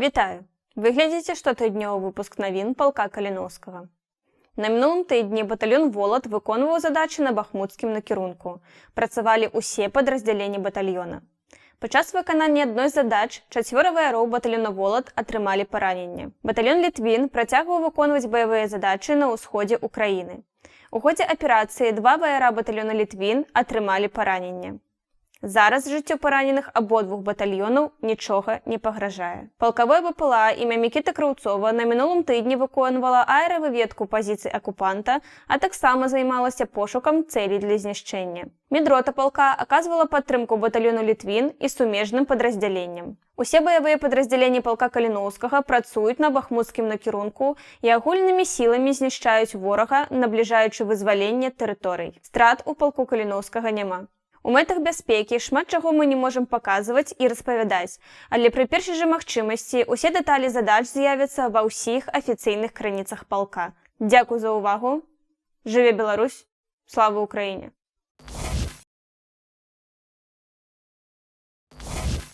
Вітаю! Ви глядите штотижневий випуск новин полка Каліновського. На минулому тижні батальйон «Волод» виконував задачі на Бахмутському накірунку. Працювали усі підрозділення батальйона. Під час виконання одної з задач 4 ВРО батальйону «Волод» отримали поранення. Батальйон «Літвін» протягував виконувати бойові задачі на усході України. У ході операції 2 ВРА батальйону «Літвін» отримали поранення. Зараз життю поранених обидвох батальйонів нічого не погрожає. Полкове БПЛА ім'я Микити Кравцова на минулому тижні виконувала аеровивідку позицій окупанта, а так само займалася пошуком цілей для знищення. Медрота полка оказувала підтримку батальйону «Літвін» і суміжним підрозділенням. Усі бойові підрозділення полка Каліновського працюють на Бахмутському накірунку і огульними силами знищають ворога, наближаючи визволення територій. Страт у полку Каліновського нема. У метах безпеки шмат чого ми не можемо показувати і розповідати, але при першій же можливості усі деталі задач з'являться во всіх офіційних краницях полка. Дякую за увагу. Живе Білорусь! Слава Україні!